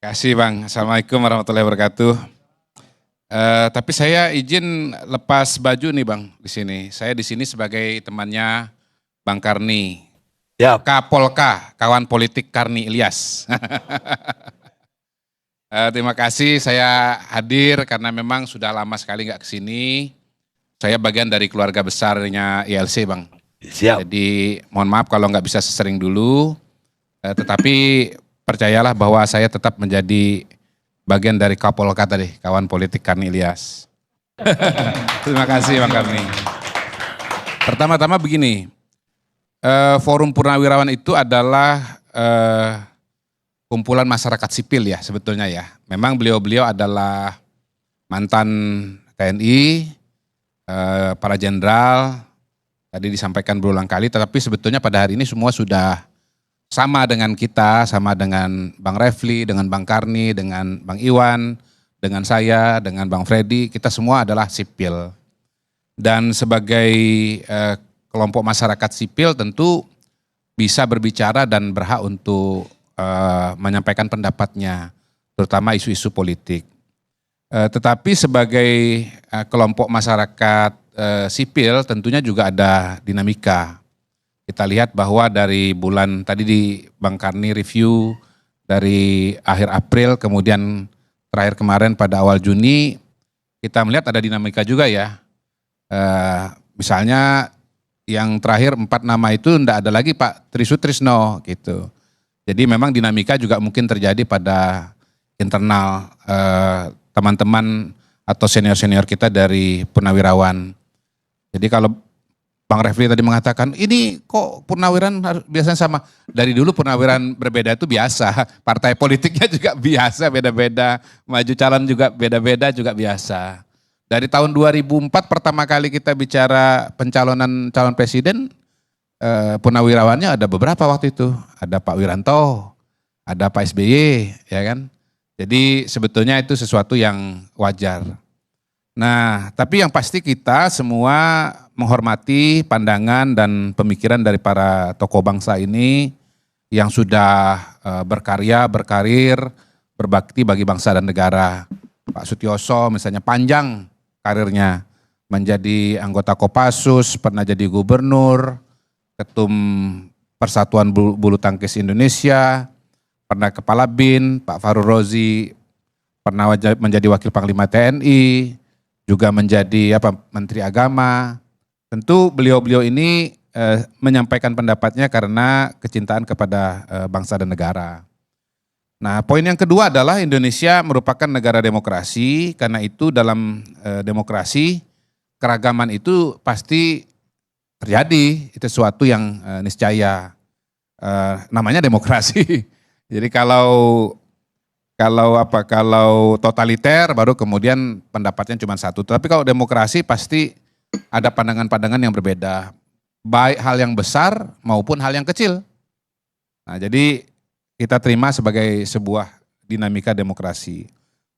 Kasih Bang, Assalamualaikum warahmatullahi wabarakatuh. Tapi saya izin lepas baju nih Bang di sini. Saya di sini sebagai temannya Bang Karni, Ya, Kapolka, kawan politik Karni Ilyas. Terima kasih saya hadir karena memang sudah lama sekali nggak kesini. Saya bagian dari keluarga besarnya ILC Bang. siap. Jadi mohon maaf kalau nggak bisa sesering dulu. Tetapi percayalah bahwa saya tetap menjadi bagian dari Kapolka tadi, kawan politik Karni Ilyas. Terima kasih Bang Karni. Pertama-tama begini, Forum Purnawirawan itu adalah kumpulan masyarakat sipil ya sebetulnya ya. Memang beliau-beliau adalah mantan TNI, para jenderal, tadi disampaikan berulang kali, tetapi sebetulnya pada hari ini semua sudah sama dengan kita, sama dengan Bang Refli, dengan Bang Karni, dengan Bang Iwan, dengan saya, dengan Bang Freddy, kita semua adalah sipil. Dan sebagai kelompok masyarakat sipil tentu bisa berbicara dan berhak untuk menyampaikan pendapatnya, terutama isu-isu politik. Tetapi sebagai kelompok masyarakat sipil tentunya juga ada dinamika. Kita lihat bahwa dari bulan tadi di Bang Karni review dari akhir April kemudian terakhir kemarin pada awal Juni kita melihat ada dinamika juga ya. Misalnya yang terakhir 4 nama itu tidak ada lagi Pak Trisutrisno gitu. Jadi memang dinamika juga mungkin terjadi pada internal teman-teman atau senior-senior kita dari Purnawirawan. Jadi kalau Bang Refli tadi mengatakan, ini kok Purnawiran biasanya sama. Dari dulu Purnawiran berbeda itu biasa. Partai politiknya juga biasa, beda-beda. Maju calon juga beda-beda juga biasa. Dari tahun 2004 pertama kali kita bicara pencalonan calon presiden, Purnawirawannya ada beberapa waktu itu. Ada Pak Wiranto, ada Pak SBY, ya kan. Jadi sebetulnya itu sesuatu yang wajar. Nah, tapi yang pasti kita semua menghormati pandangan dan pemikiran dari para tokoh bangsa ini yang sudah berkarya, berkarir, berbakti bagi bangsa dan negara. Pak Sutioso misalnya panjang karirnya, menjadi anggota Kopassus, pernah jadi gubernur, ketum Persatuan Bulu Tangkis Indonesia, pernah kepala BIN, Pak Farul Rozi pernah menjadi wakil Panglima TNI, juga menjadi Menteri Agama. Tentu beliau-beliau ini menyampaikan pendapatnya karena kecintaan kepada bangsa dan negara. Nah, poin yang kedua adalah Indonesia merupakan negara demokrasi, karena itu dalam demokrasi keragaman itu pasti terjadi, itu sesuatu yang niscaya, namanya demokrasi. Jadi kalau totaliter baru kemudian pendapatnya cuma satu. Tapi kalau demokrasi pasti ada pandangan-pandangan yang berbeda. Baik hal yang besar maupun hal yang kecil. Nah, jadi kita terima sebagai sebuah dinamika demokrasi.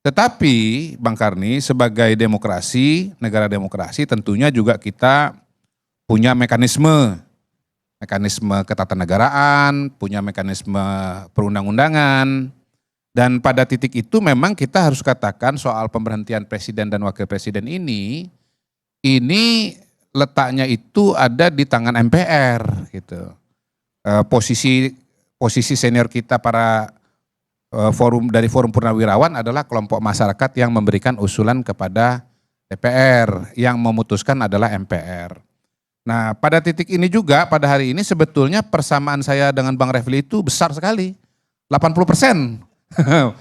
Tetapi Bang Karni sebagai demokrasi, negara demokrasi tentunya juga kita punya mekanisme ketatanegaraan, punya mekanisme perundang-undangan. Dan pada titik itu memang kita harus katakan soal pemberhentian presiden dan wakil presiden ini letaknya itu ada di tangan MPR gitu. Posisi senior kita para dari Forum Purnawirawan adalah kelompok masyarakat yang memberikan usulan kepada DPR, yang memutuskan adalah MPR. Nah, pada titik ini juga pada hari ini sebetulnya persamaan saya dengan Bang Refli itu besar sekali. 80%.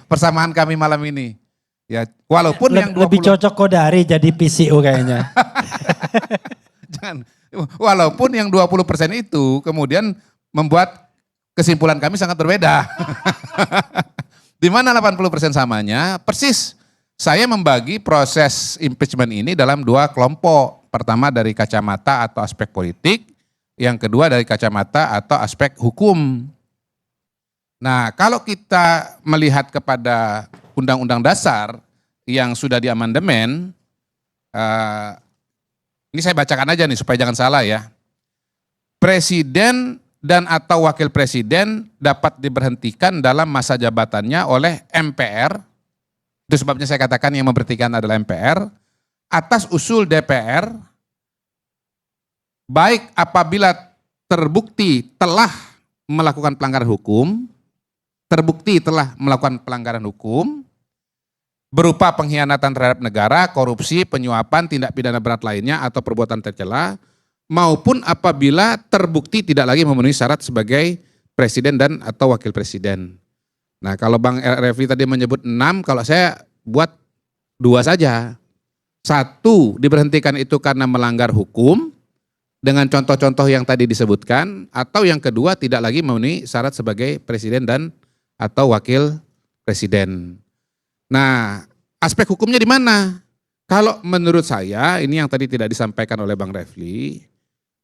Persamaan kami malam ini. Ya, walaupun yang 20 lebih cocok Kodari jadi PCO kayaknya. Jangan. Walaupun yang 20% itu kemudian membuat kesimpulan kami sangat berbeda. Di mana 80% samanya? Persis. Saya membagi proses impeachment ini dalam 2 kelompok. Pertama dari kacamata atau aspek politik, yang kedua dari kacamata atau aspek hukum. Nah, kalau kita melihat kepada Undang-Undang Dasar yang sudah diamandemen, ini saya bacakan aja nih supaya jangan salah ya. Presiden dan atau wakil presiden dapat diberhentikan dalam masa jabatannya oleh MPR. Itu sebabnya saya katakan yang memberhentikan adalah MPR atas usul DPR, baik apabila terbukti telah melakukan pelanggaran hukum, berupa pengkhianatan terhadap negara, korupsi, penyuapan, tindak pidana berat lainnya atau perbuatan tercela, maupun apabila terbukti tidak lagi memenuhi syarat sebagai presiden dan atau wakil presiden. Nah, kalau Bang Refli tadi menyebut 6, kalau saya buat 2 saja. 1, diberhentikan itu karena melanggar hukum dengan contoh-contoh yang tadi disebutkan, atau yang kedua tidak lagi memenuhi syarat sebagai presiden dan atau wakil presiden. Nah, aspek hukumnya di mana? Kalau menurut saya, ini yang tadi tidak disampaikan oleh Bang Refli,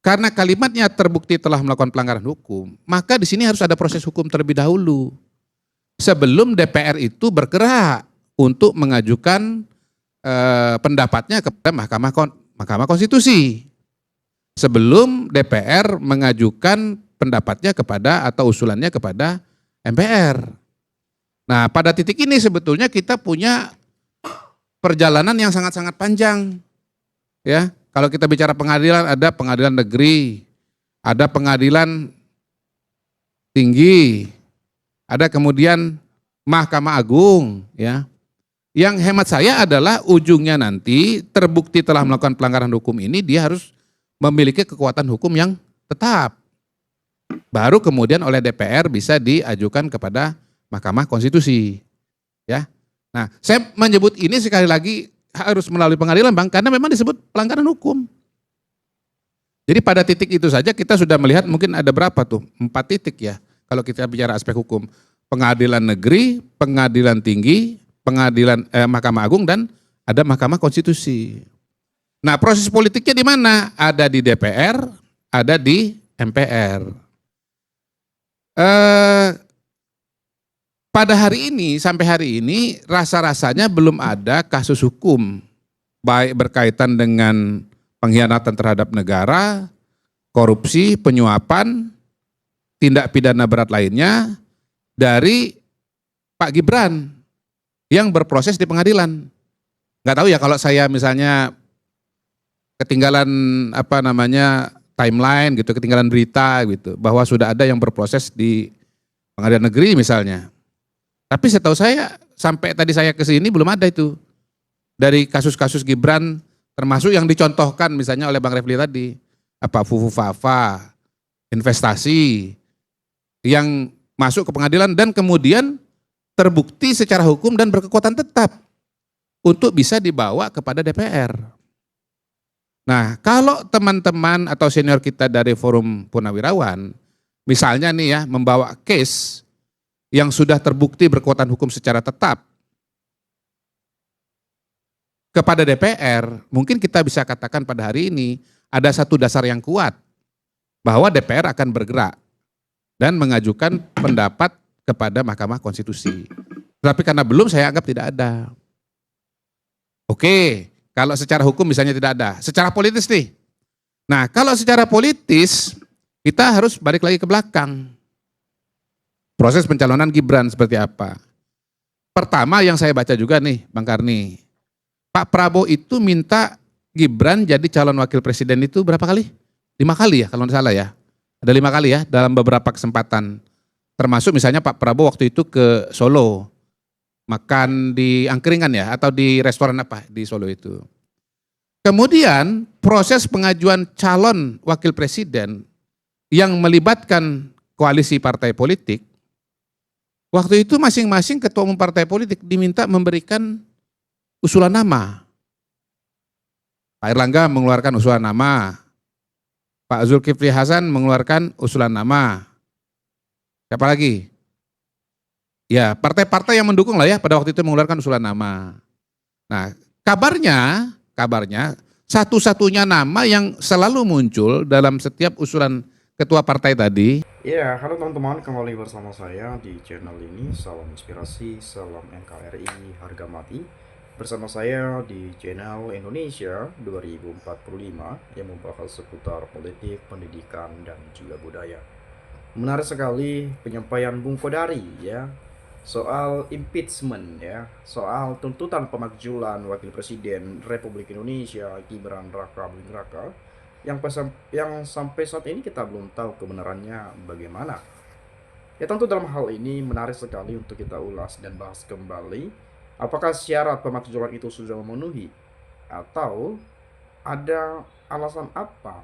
karena kalimatnya terbukti telah melakukan pelanggaran hukum, maka di sini harus ada proses hukum terlebih dahulu. Sebelum DPR itu bergerak untuk mengajukan pendapatnya kepada Mahkamah Konstitusi. Sebelum DPR mengajukan pendapatnya kepada atau usulannya kepada MPR. Nah, pada titik ini sebetulnya kita punya perjalanan yang sangat-sangat panjang. Ya, kalau kita bicara pengadilan, ada pengadilan negeri, ada pengadilan tinggi, ada kemudian Mahkamah Agung, ya. Yang hemat saya adalah ujungnya nanti terbukti telah melakukan pelanggaran hukum ini, dia harus memiliki kekuatan hukum yang tetap. Baru kemudian oleh DPR bisa diajukan kepada Mahkamah Konstitusi. Ya. Nah, saya menyebut ini sekali lagi harus melalui pengadilan, Bang, karena memang disebut pelanggaran hukum. Jadi pada titik itu saja kita sudah melihat mungkin ada berapa tuh? 4 titik ya. Kalau kita bicara aspek hukum. Pengadilan negeri, pengadilan tinggi, Mahkamah Agung, dan ada Mahkamah Konstitusi. Nah, proses politiknya di mana? Ada di DPR, ada di MPR. Pada hari ini, sampai hari ini, rasa-rasanya belum ada kasus hukum, baik berkaitan dengan pengkhianatan terhadap negara, korupsi, penyuapan, tindak pidana berat lainnya, dari Pak Gibran yang berproses di pengadilan. Nggak tahu ya kalau saya misalnya ketinggalan timeline gitu, ketinggalan berita gitu, bahwa sudah ada yang berproses di pengadilan negeri misalnya. Tapi setahu saya sampai tadi saya ke sini belum ada itu dari kasus-kasus Gibran, termasuk yang dicontohkan misalnya oleh Bang Refli tadi, Fufu Fafa, investasi yang masuk ke pengadilan dan kemudian terbukti secara hukum dan berkekuatan tetap untuk bisa dibawa kepada DPR. Nah, kalau teman-teman atau senior kita dari Forum Purnawirawan, misalnya nih ya, membawa case yang sudah terbukti berkekuatan hukum secara tetap kepada DPR, mungkin kita bisa katakan pada hari ini ada satu dasar yang kuat bahwa DPR akan bergerak dan mengajukan pendapat kepada Mahkamah Konstitusi. Tapi karena belum, saya anggap tidak ada. Oke, kalau secara hukum misalnya tidak ada. Secara politis nih. Nah, kalau secara politis, kita harus balik lagi ke belakang. Proses pencalonan Gibran seperti apa. Pertama yang saya baca juga nih, Bang Karni. Pak Prabowo itu minta Gibran jadi calon wakil presiden itu berapa kali? 5 kali ya kalau tidak salah ya. Ada 5 kali ya dalam beberapa kesempatan. Termasuk misalnya Pak Prabowo waktu itu ke Solo. Makan di angkringan ya atau di restoran apa di Solo itu. Kemudian proses pengajuan calon wakil presiden yang melibatkan koalisi partai politik. Waktu itu masing-masing ketua umum partai politik diminta memberikan usulan nama. Pak Erlangga mengeluarkan usulan nama. Pak Zulkifli Hasan mengeluarkan usulan nama. Siapa lagi? Ya, partai-partai yang mendukung lah ya pada waktu itu mengeluarkan usulan nama. Nah, kabarnya satu-satunya nama yang selalu muncul dalam setiap usulan ketua partai tadi. Ya, halo teman-teman, kembali bersama saya di channel ini. Salam inspirasi, salam NKRI harga mati. Bersama saya di channel Indonesia 2045 yang membahas seputar politik, pendidikan, dan juga budaya. Menarik sekali penyampaian Bung Kodari ya soal impeachment ya, soal tuntutan pemakzulan Wakil Presiden Republik Indonesia Gibran Raka Buming Raka yang sampai saat ini kita belum tahu kebenarannya bagaimana. Ya tentu dalam hal ini menarik sekali untuk kita ulas dan bahas kembali apakah syarat pemakzulan itu sudah memenuhi atau ada alasan apa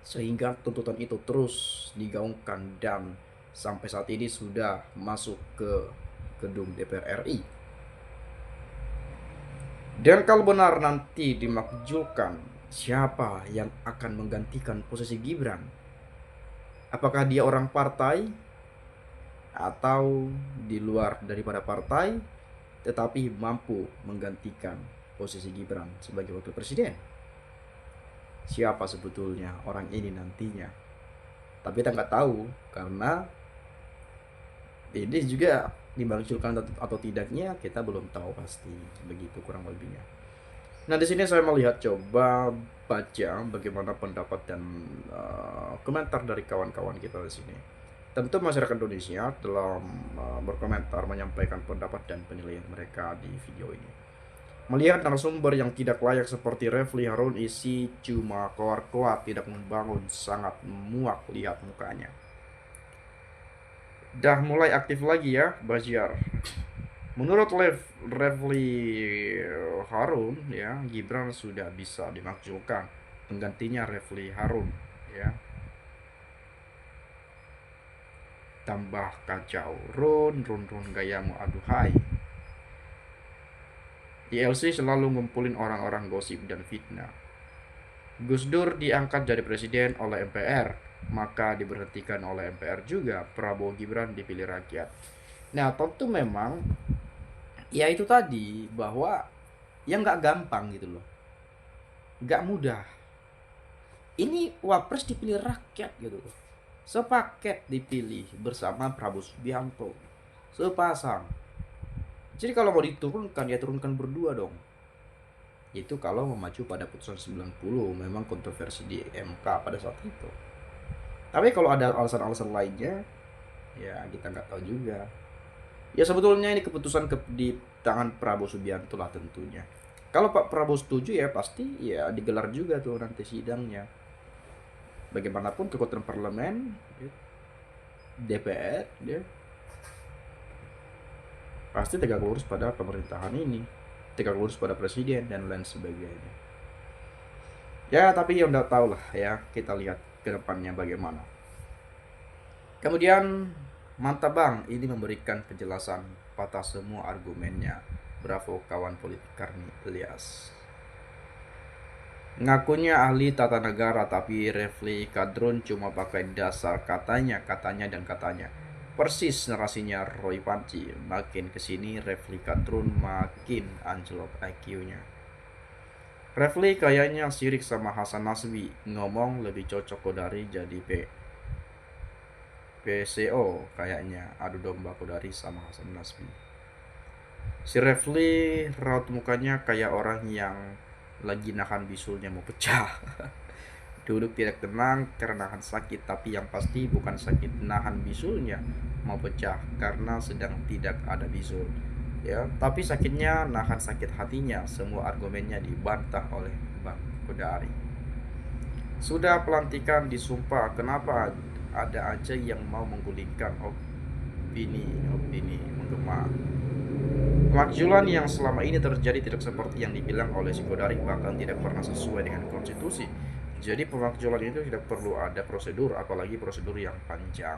sehingga tuntutan itu terus digaungkan dan sampai saat ini sudah masuk ke gedung DPR RI. Dan kalau benar nanti dimakzulkan, siapa yang akan menggantikan posisi Gibran? Apakah dia orang partai atau di luar daripada partai tetapi mampu menggantikan posisi Gibran sebagai wakil presiden? Siapa sebetulnya orang ini nantinya? Tapi kita nggak tahu karena ini juga dimakzulkan atau tidaknya kita belum tahu pasti, begitu kurang lebihnya. Nah di sini saya melihat coba baca bagaimana pendapat dan komentar dari kawan-kawan kita di sini. Tentu masyarakat Indonesia dalam berkomentar menyampaikan pendapat dan penilaian mereka di video ini. Melihat narasumber yang tidak layak seperti Refli Harun isi cuma koar-koar tidak membangun, sangat muak lihat mukanya. Dah mulai aktif lagi ya Baziar. Menurut Refli Harun ya, Gibran sudah bisa dimakzulkan, penggantinya Refli Harun ya. Tambah kacau, run gayamu aduhai. ILC selalu ngumpulin orang-orang gosip dan fitnah. Gus Dur diangkat jadi presiden oleh MPR, maka diberhentikan oleh MPR juga. Prabowo Gibran dipilih rakyat. Nah tentu memang ya itu tadi bahwa yang nggak gampang gitu loh, nggak mudah. Ini wapres dipilih rakyat gitu loh, sepaket dipilih bersama Prabowo Subianto, sepasang. Jadi kalau mau diturunkan ya turunkan berdua dong. Itu kalau memacu pada putusan 90 memang kontroversi di MK pada saat itu. Tapi kalau ada alasan-alasan lainnya ya kita nggak tahu juga. Ya sebetulnya ini keputusan di tangan Prabowo Subianto lah tentunya. Kalau Pak Prabowo setuju ya pasti ya digelar juga tuh nanti sidangnya. Bagaimanapun kekuatan parlemen, DPR, ya, pasti tegak lurus pada pemerintahan ini, tegak lurus pada presiden dan lain sebagainya. Ya tapi ya udah tahu lah ya, kita lihat ke depannya bagaimana. Kemudian mantap bang, ini memberikan penjelasan patah semua argumennya. Bravo kawan politik Karni Ilyas. Ngakunya ahli tata negara tapi Refli Kadrun cuma pakai dasar katanya dan katanya. Persis narasinya Roy Panci. Makin kesini Refli Kadrun makin anjlok IQ-nya. Refli kayaknya sirik sama Hasan Nasbi. Ngomong lebih cocok Kodari jadi PCO kayaknya. Adu domba Kodari sama Hasan Nasbi. Si Refli raut mukanya kayak orang yang lagi nahan bisulnya mau pecah. Duduk tidak tenang karena nahan sakit, tapi yang pasti bukan sakit nahan bisulnya mau pecah karena sedang tidak ada bisul ya, tapi sakitnya nahan sakit hatinya. Semua argumennya dibantah oleh Bang Kodari. Sudah pelantikan disumpah, kenapa ada aja yang mau menggulingkan opini menggema. Pemakzulan yang selama ini terjadi tidak seperti yang dibilang oleh si Kodari, bahkan tidak pernah sesuai dengan konstitusi. Jadi pemakzulan itu tidak perlu ada prosedur, apalagi prosedur yang panjang.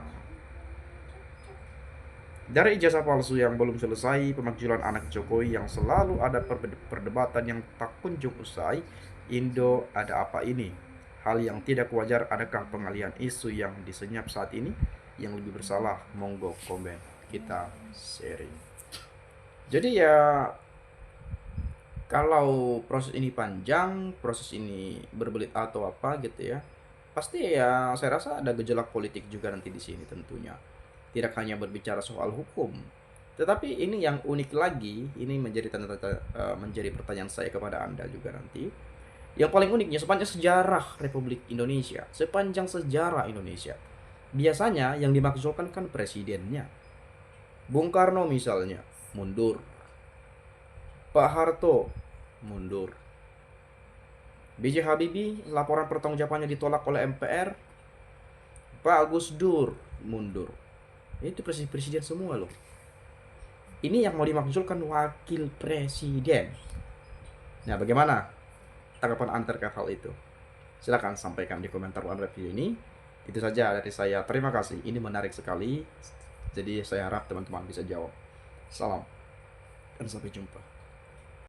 Dari ijazah palsu yang belum selesai, pemakzulan anak Jokowi yang selalu ada perdebatan yang tak kunjung usai, Indo ada apa ini? Hal yang tidak wajar, adakah pengalihan isu yang disenyap saat ini? Yang lebih bersalah, monggo komen, kita sharing. Jadi ya kalau proses ini panjang, proses ini berbelit atau apa gitu ya, pasti ya saya rasa ada gejolak politik juga nanti di sini tentunya. Tidak hanya berbicara soal hukum, tetapi ini yang unik lagi, ini menjadi menjadi pertanyaan saya kepada Anda juga nanti. Yang paling uniknya sepanjang sejarah Republik Indonesia, sepanjang sejarah Indonesia, Biasanya yang dimakzulkan kan presidennya. Bung Karno misalnya mundur, Pak Harto mundur, B.J. Habibie laporan pertanggungjawabannya ditolak oleh MPR, Pak Gus Dur mundur. Itu presiden semua loh. Ini yang mau dimakzulkan wakil presiden. Nah, bagaimana tanggapan Anda terkait hal itu? Silakan sampaikan di komentar review ini. Itu saja dari saya. Terima kasih. Ini menarik sekali. Jadi saya harap teman-teman bisa jawab. Salam dan sampai jumpa.